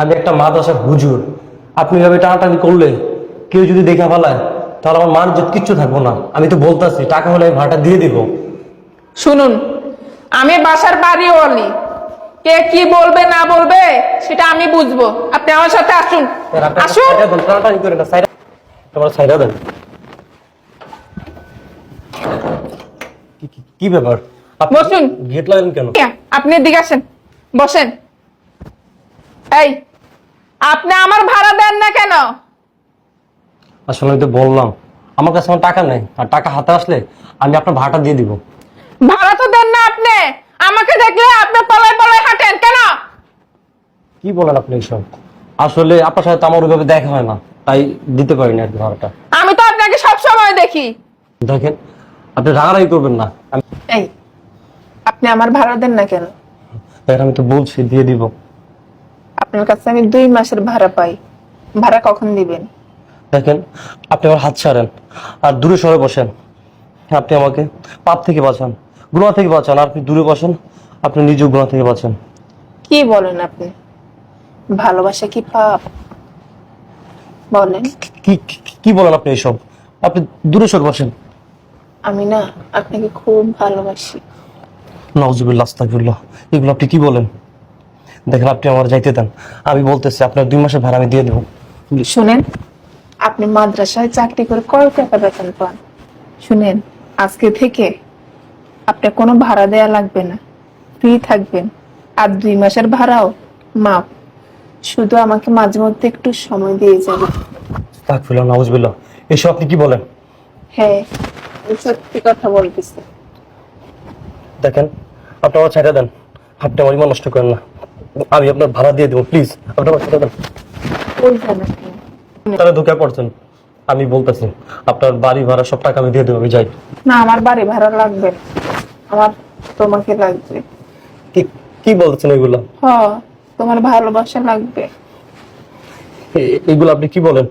আমি একটা মাদ্রাসার হুজুর, আপনি এভাবে টানাটানি করলে কেউ যদি দেখা ফেলায় তাহলে আমার মান ইজ্জত কিচ্ছু থাকবো না। আমি তো বলতেছি টাকা হলে আমি ভাড়াটা দিয়ে দিব। শুনুন, আমি বাসার বাড়িওয়ালি, কে কি বলবে না বলবে সেটা আমি বুঝবো। আপনি আমার সাথে আসুন। আসুন। টানাটানি করে না, তোমার সাইডা দেন। কি ব্যাপার? বসুন। গেট লাগালেন কেন? আপনি এদিকে আসেন, বসেন। এই, আপনি আমার ভাড়া দেন না কেন? আসলে আমি তো বললাম আমার কাছে আমার টাকা নেই, আর টাকা হাতে আসলে আমি আপনার ভাড়াটা দিয়ে দিব। ভাড়া তো দেন না আপনি। আমাকে দেখলে আপনি পলায় পলায় হাঁটেন কেন? কি বলেন আপনি এইসব? আসলে আপনার সাথে তো আমার ওইভাবে দেখা হয় না, তাই দিতে পারিনি আর কি ভাড়াটা। আমি তো আপনাকে সব সময় দেখি। দেখেন, আপনি রাগারাগি করবেন না। এই, আপনি আমার ভাড়া দেন না কেন? দেখেন, আমি তো বলছি দিয়ে দিব। আপনার কাছে আমি 2 মাসের ভাড়া পাই, ভাড়া কখন দিবেন? দেখেন, আপনি আমার হাত ছাড়েন আর দূরে সরে বসেন। আপনি আমাকে পাপ থেকে বাঁচান, গুনাহ থেকে বাঁচান। আর আপনি দূরে বসেন, আপনি নিজেও গুনাহ থেকে বাঁচান। কি বলেন আপনি? ভালোবাসা কি পাপ? বলেন। কি কি বলেন আপনি এইসব? আপনি দূরে সরে বসেন। আমি না আপনাকে খুব ভালোবাসি। নাউজুবিল্লাহ, আস্তাগফিরুল্লাহ, এগুলো আপনি কি বলেন? দেখেন, আপনি আমার যাইতে দেন। আমি বলতেছি আপনার 2 মাসের ভাড়া আমি দিয়ে দেবো। শুনেন, আপনি মাদ্রাসায় চাকরি করে কয় টাকা বেতন পান? শুনেন, আজকে থেকে আপনার কোনো ভাড়া দেয়া লাগবে না, ফ্রি থাকবেন। আর 2 মাসের ভাড়াও মাপ। শুধু আমাকে মাঝে মধ্যে একটু সময় দিয়ে যাবেন। আস্তাগফিরুল্লাহ, নাউজুবিল্লাহ, এসব আপনি কি বলেন? হ্যাঁ, আমি সত্যি কথা বলতেছি। দেখেন, আপনি আমার ছেড়ে দেন। আপনি আমার ইমান নষ্ট করেন না। আমি আপনার ভাড়া দিয়ে দেবো, প্লিজ আপনি আমার ছেড়ে দেন। ওই জান আপনি। তাহলে ঢুকে পড়ছেন। আমি বলতেছি আপনার বাড়ি ভাড়া সব টাকা আমি দিয়ে দেবো, আমি যাই। না, আমার বাড়ি ভাড়া লাগবে না। আমার তোমাকে লাগবে। কি কি বলছেন এগুলো? হ, তোমার ভালোবাসা লাগবে। এগুলো আপনি কি বলেন?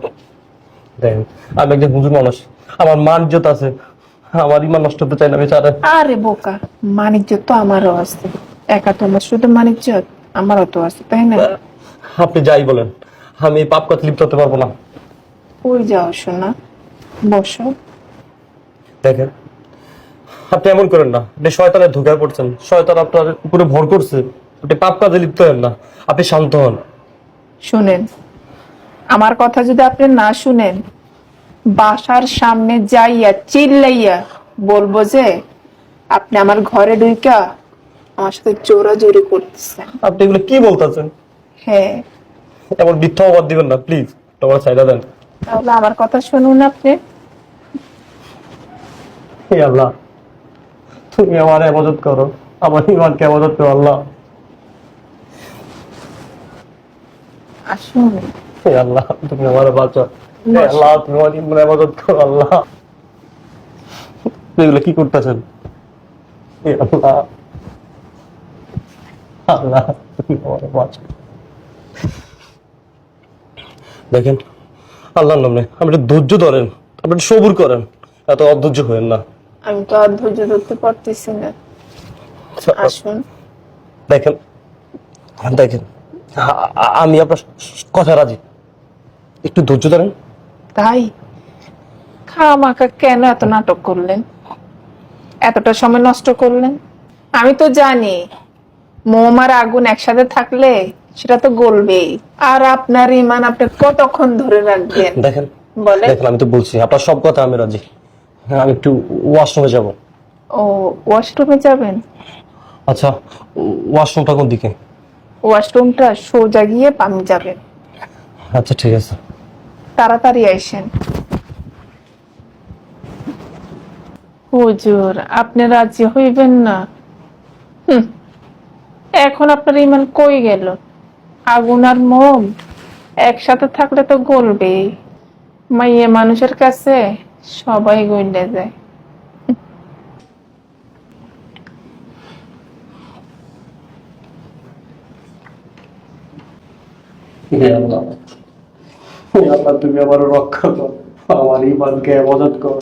দেখেন, আমি একজন হুজুর মানুষ, আমার মান ইজ্জত আছে। আমার ইমান নষ্ট হতে চাই না আমি, ছাড়েন। আরে বোকা, মানিজ্য তো আমারও আছে। একা তোমার শুধু মানিজ্য, আমারও তো আছে, তাই না? আপনি যাই বলেন, আমি এই পাপ কাজে লিপ্ত হতে পারবো না। ওই যাও শোনা, বসো। দেখেন, আপনি এমন করেন না। আপনি শয়তানের ধোঁকায় পড়ছেন, শয়তান আপনার উপরে ভর করছে। আপনি পাপ কাজে লিপ্ত হন না, আপনি শান্ত হন। শুনেন, আমার কথা যদি আপনি না শুনেন, বাসার সামনে যাইয়া চিল্লাইয়া বলবো যে আপনি আমার ঘরে ঢুইকা আমার সাথে জোরাজোরি করতেছেন। আপনি এগুলো কি বলতেছেন? হ্যাঁ, এমন মিথ্যা অবাদ দিবেন না, প্লিজ তোমার সাইডা দেন। তাহলে আমার কথা শুনুন আপনি। হে আল্লাহ, তুমি আমার ইবাদত করো, আমার ইমানকে ইবাদত করো আল্লাহ। আসুন। হে আল্লাহ, তুমি আমার বাঁচাও। হে আল্লাহ, তুমি আমার ইমান ইবাদত করো আল্লাহ। এগুলো কি করতেছেন? হে আল্লাহ, আল্লাহ তুমি আমার বাঁচাও। দেখেন, আল্লাহর নামে আপনি একটু ধৈর্য ধরেন, আপনি একটু সবুর করেন, এত অধৈর্য হয়েন না। আমি তো আর ধৈর্য ধরতে পারতেছি না। আসুন। দেখেন, দেখেন, আমি আপনার কথা রাজি, একটু ধৈর্য ধরেন। তাই খামাখা কেন এত নাটক করলেন, এতটা সময় নষ্ট করলেন? আমি তো জানি মোম আর আগুন একসাথে থাকলে সেটা তো গলবেই। আর আপনার ইমান আপনি কতক্ষণ ধরে রাখবেন? দেখেন, বলে। দেখেন, আমি তো বলছি আপনার সব কথা আমি রাজি। হ্যাঁ, আমি একটু ওয়াশরুমে যাব। ও, ওয়াশরুমে যাবেন? আচ্ছা, ওয়াশরুমটা কোন দিকে? ওয়াশরুমটা সোজা গিয়ে পানি যাবেন। আচ্ছা ঠিক আছে। তাড়াতাড়ি আইসেন। হুজুর, আপনি রাজি হইবেন না? এখন আপনার ইমান কই গেল? আগুন আর মোম একসাথে থাকলে তো গলবেই। মাইয়া মানুষের কাছে সবাই গইলে যায়। হে আল্লাহ, হে আল্লাহ, তুমি আমার রক্ষা করো, আমার ইমানকে ইবাদত করো।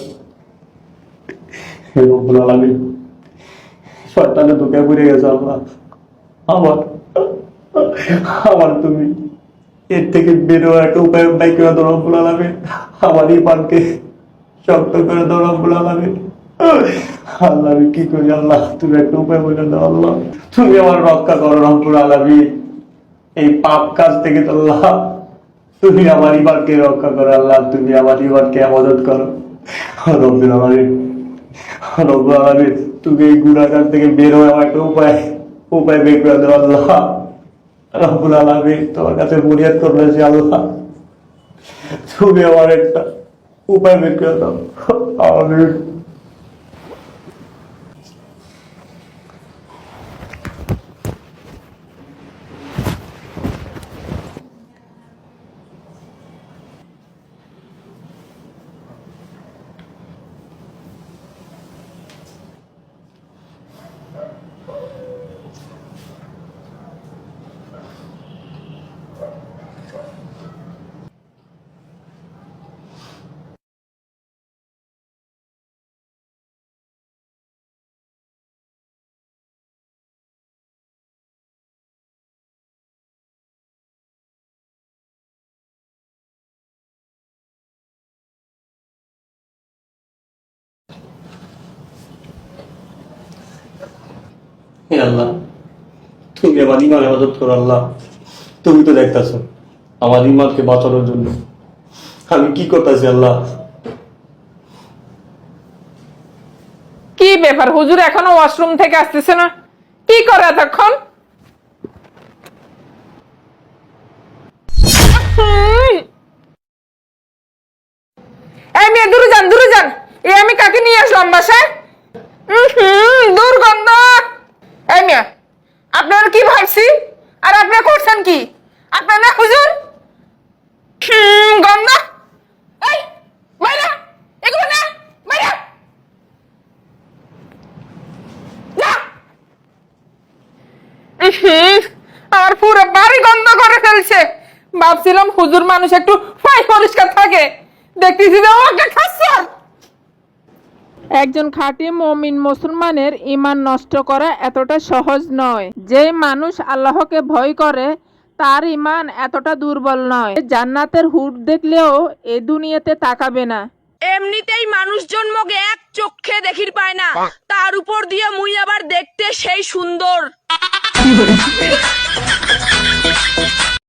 হে রব্বুল আলামিন, শয়তানে ঢুকে পড়ে গেছে আল্লাহ। আমার আমার তুমি এর থেকে বেরোয় একটা উপায় বাই করে দাও রব্বুল আলামিন। আমার ইমানকে শক্ত করে দাও রব্বুল আলামিন। আল্লাহ আমি কি করি আল্লাহ, তুমি একটা উপায় বলে দাও আল্লাহ, তুমি আমার রক্ষা করো রব্বুল আলামিন এই পাপ কাজ থেকে। তো আল্লাহ তুমি আমার ইমানকে রক্ষা করো আল্লাহ, তুমি আমার ইমানকে আমানত করো রব্বুল আলামিন। রব্বুল আলামিন তুমি এই গুনাহগার থেকে বের হয়ে আমার একটা উপায় বের করে দাও আল্লাহ রব্বুল আলামিন। তোমার কাছে ফরিয়াদ করতেছি আল্লাহ, তুমি আমার একটা উপায় বের করে দাও আমিন। হে আল্লাহ, তুমি আমার ইমান হেফাজত করো আল্লাহ। তুমি তো দেখতেছো আমার ইমানকে বাঁচানোর জন্য আমি কি করতেছি আল্লাহ। কি ব্যাপার হুজুর এখনো ওয়াশরুম থেকে আসতেছে না? কি করে এতক্ষণ? এই মেয়ে দূরে যান। এই আমি কাকে নিয়ে আসলাম বাসায়? দুর্গন্ধ। এই মেয়ে আপনারা কি ভাবছি আর আপনারা করছেন কি? আপনারা হুজুর গন্ধ। এই বাইরে, এগুলো না বাইরে যা। আমার পুরো বাড়ি গন্ধ করে ফেলছে। ভাবছিলাম হুজুর মানুষ একটু ফাই পরিষ্কার থাকে, দেখতেছি যে ওকে খাচ্ছে। একজন খাঁটি মুমিন মুসলমানের ঈমান নষ্ট করা এতটা সহজ নয়। যে মানুষ আল্লাহকে ভয় করে তার ঈমান এতটা দুর্বল নয়। জান্নাতের হুর দেখলেও এ দুনিয়াতে তাকাবে না। এমনিতেই মানুষ জন্মকে এক চোখে দেখির পায় না, তার উপর দিয়ে মুই আবার দেখতে সেই সুন্দর।